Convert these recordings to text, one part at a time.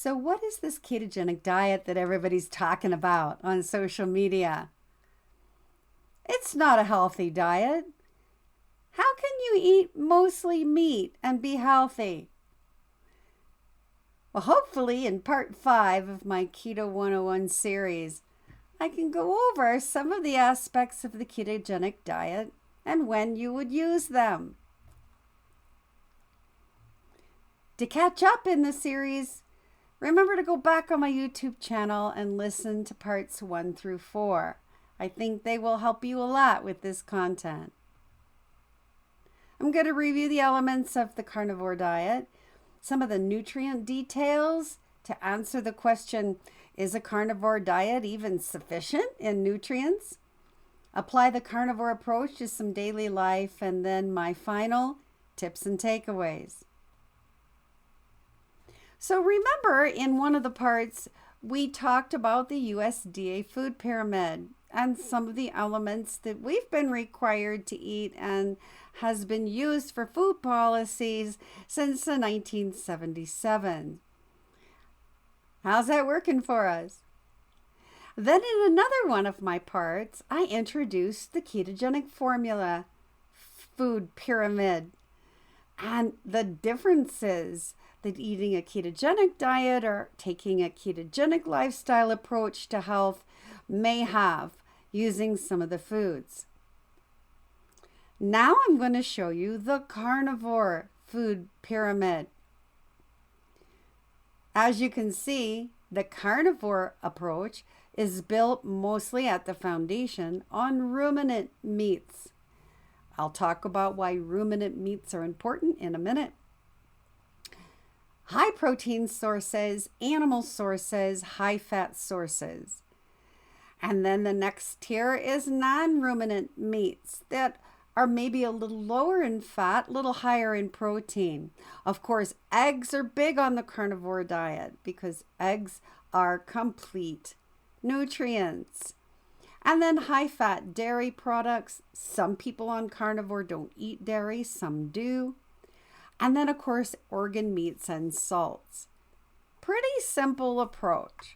So what is this ketogenic diet that everybody's talking about on social media? It's not a healthy diet. How can you eat mostly meat and be healthy? Well, hopefully in part 5 of my Keto 101 series, I can go over some of the aspects of the ketogenic diet and when you would use them. To catch up in the series, remember to go back on my YouTube channel and listen to parts 1 through 4. I think they will help you a lot with this content. I'm going to review the elements of the carnivore diet, some of the nutrient details to answer the question, is a carnivore diet even sufficient in nutrients? Apply the carnivore approach to some daily life, and then my final tips and takeaways. So remember, in one of the parts, we talked about the USDA food pyramid and some of the elements that we've been required to eat and has been used for food policies since the 1977. How's that working for us? Then in another one of my parts, I introduced the ketogenic formula food pyramid and the differences that eating a ketogenic diet or taking a ketogenic lifestyle approach to health may have using some of the foods. Now I'm going to show you the carnivore food pyramid. As you can see, the carnivore approach is built mostly at the foundation on ruminant meats. I'll talk about why ruminant meats are important in a minute. High protein sources, animal sources, high fat sources. And then the next tier is non-ruminant meats that are maybe a little lower in fat, a little higher in protein. Of course, eggs are big on the carnivore diet because eggs are complete nutrients. And then high fat dairy products. Some people on carnivore don't eat dairy, some do. And then, of course, organ meats and salts. Pretty simple approach.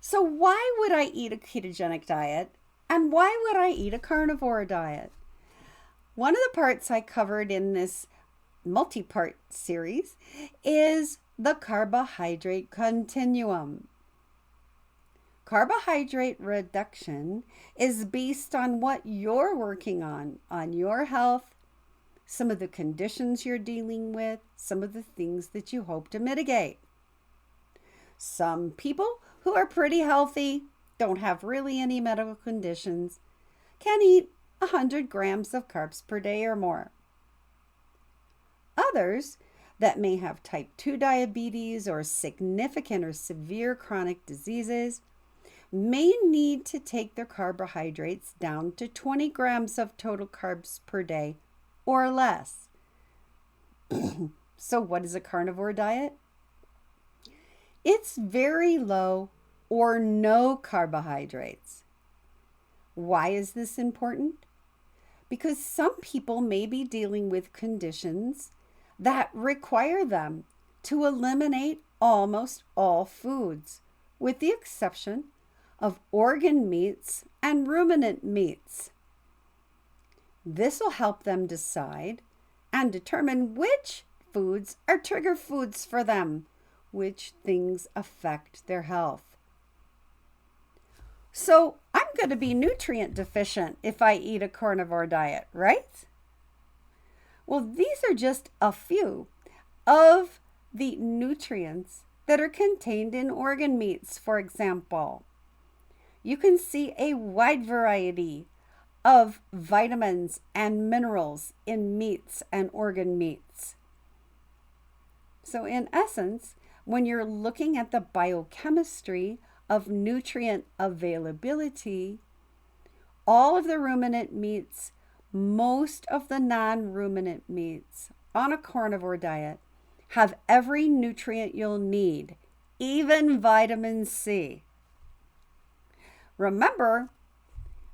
So why would I eat a ketogenic diet? And why would I eat a carnivore diet? One of the parts I covered in this multi-part series is the carbohydrate continuum. Carbohydrate reduction is based on what you're working on your health, some of the conditions you're dealing with, some of the things that you hope to mitigate. Some people who are pretty healthy, don't have really any medical conditions, can eat 100 grams of carbs per day or more. Others that may have type 2 diabetes or significant or severe chronic diseases may need to take their carbohydrates down to 20 grams of total carbs per day or less. So what is a carnivore diet? It's very low or no carbohydrates. Why is this important? Because some people may be dealing with conditions that require them to eliminate almost all foods, with the exception of organ meats and ruminant meats. This will help them decide and determine which foods are trigger foods for them, which things affect their health. So I'm going to be nutrient deficient if I eat a carnivore diet, right? Well, these are just a few of the nutrients that are contained in organ meats, for example. You can see a wide variety of vitamins and minerals in meats and organ meats. So in essence, when you're looking at the biochemistry of nutrient availability, all of the ruminant meats, most of the non-ruminant meats on a carnivore diet have every nutrient you'll need, even vitamin C. Remember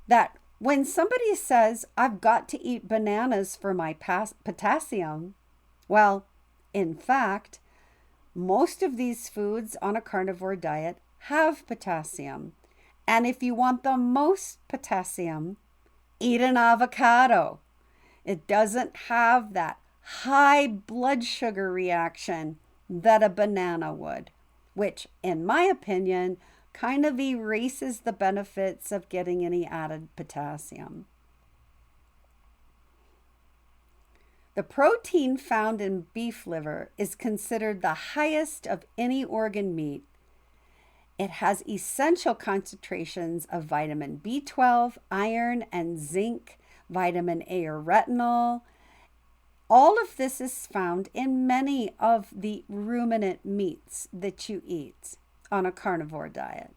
that when somebody says, I've got to eat bananas for my potassium, well, in fact, Most of these foods on a carnivore diet have potassium. And if you want the most potassium, eat an avocado. It doesn't have that high blood sugar reaction that a banana would, which, in my opinion, kind of erases the benefits of getting any added potassium. The protein found in beef liver is considered the highest of any organ meat. It has essential concentrations of vitamin B12, iron, and zinc, vitamin A or retinol. All of this is found in many of the ruminant meats that you eat on a carnivore diet.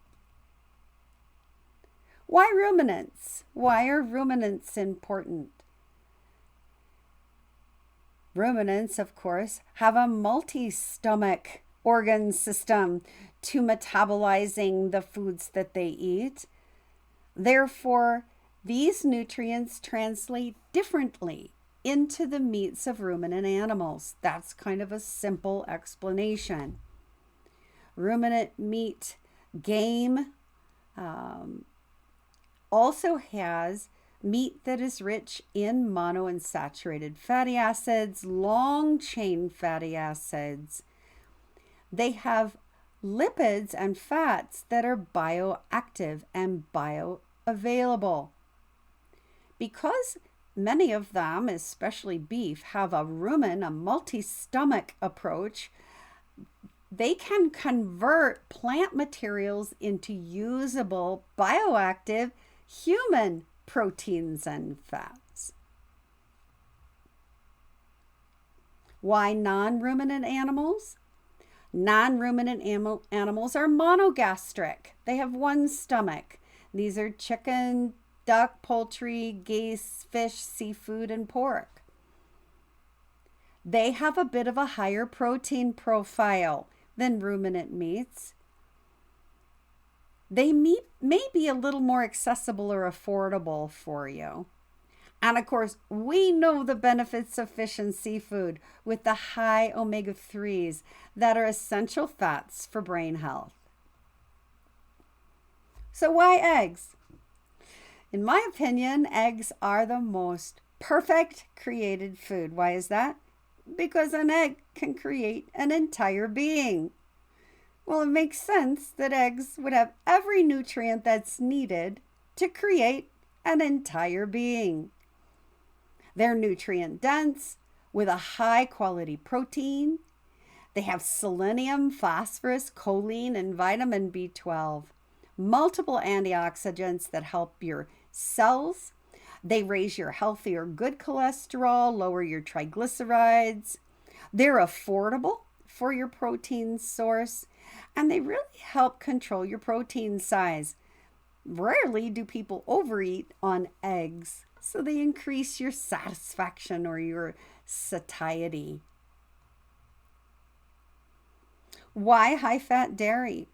Why ruminants? Why are ruminants important? Ruminants, of course, have a multi-stomach organ system to metabolizing the foods that they eat. Therefore, these nutrients translate differently into the meats of ruminant animals. That's kind of a simple explanation. Ruminant meat game also has meat that is rich in monounsaturated fatty acids, long-chain fatty acids. They have lipids and fats that are bioactive and bioavailable. Because many of them, especially beef, have a rumen, a multi-stomach approach, they can convert plant materials into usable, bioactive human proteins and fats. Why non-ruminant animals? Non-ruminant animals are monogastric. They have one stomach. These are chicken, duck, poultry, geese, fish, seafood, and pork. They have a bit of a higher protein profile than ruminant meats. They may be a little more accessible or affordable for you. And of course, we know the benefits of fish and seafood with the high omega-3s that are essential fats for brain health. So why eggs? In my opinion, eggs are the most perfect created food. Why is that? Because an egg can create an entire being. Well, it makes sense that eggs would have every nutrient that's needed to create an entire being. They're nutrient dense with a high quality protein. They have selenium, phosphorus, choline, and vitamin B12. Multiple antioxidants that help your cells. They raise your healthy or good cholesterol, lower your triglycerides. They're affordable for your protein source, and they really help control your protein size. Rarely do people overeat on eggs, so they increase your satisfaction or your satiety. Why high-fat dairy?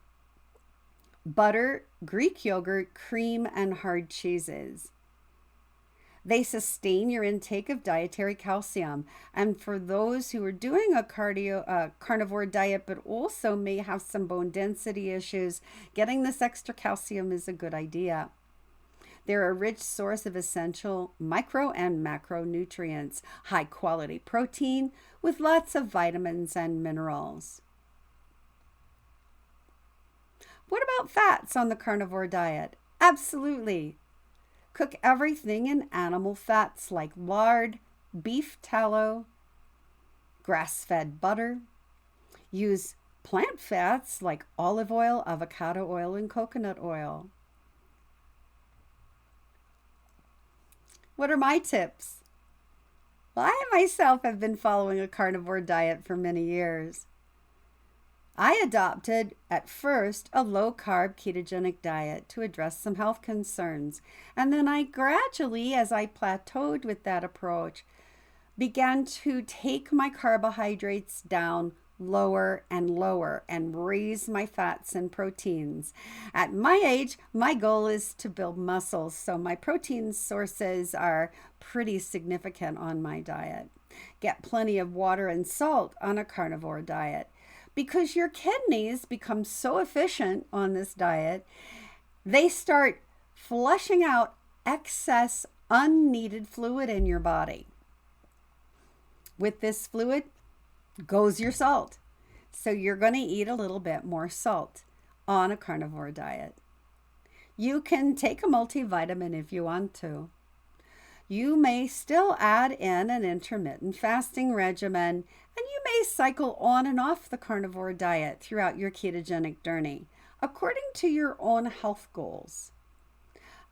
Butter, Greek yogurt, cream, and hard cheeses. They sustain your intake of dietary calcium. And for those who are doing a carnivore diet, but also may have some bone density issues, getting this extra calcium is a good idea. They're a rich source of essential micro and macronutrients, high quality protein with lots of vitamins and minerals. What about fats on the carnivore diet? Absolutely. Cook everything in animal fats like lard, beef tallow, grass-fed butter. Use plant fats like olive oil, avocado oil, and coconut oil. What are my tips? Well, I myself have been following a carnivore diet for many years. I adopted, at first, a low-carb ketogenic diet to address some health concerns. And then I gradually, as I plateaued with that approach, began to take my carbohydrates down lower and lower and raise my fats and proteins. At my age, my goal is to build muscles, so my protein sources are pretty significant on my diet. Get plenty of water and salt on a carnivore diet. because your kidneys become so efficient on this diet, they start flushing out excess unneeded fluid in your body. With this fluid goes your salt. So you're going to eat a little bit more salt on a carnivore diet. You can take a multivitamin if you want to. You may still add in an intermittent fasting regimen, and you may cycle on and off the carnivore diet throughout your ketogenic journey, according to your own health goals.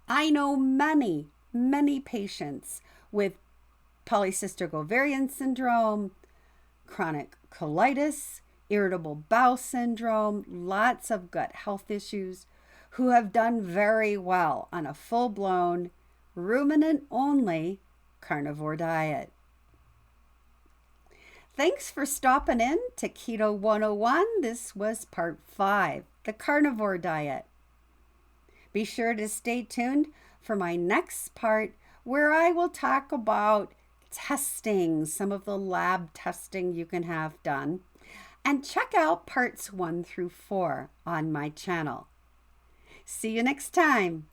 I know many patients with polycystic ovarian syndrome, chronic colitis, irritable bowel syndrome, lots of gut health issues, who have done very well on a full-blown, ruminant-only carnivore diet. Thanks for stopping in to Keto 101. This was part 5, the carnivore diet. Be sure to stay tuned for my next part, where I will talk about testing, some of the lab testing you can have done, and check out parts 1 through 4 on my channel. See you next time.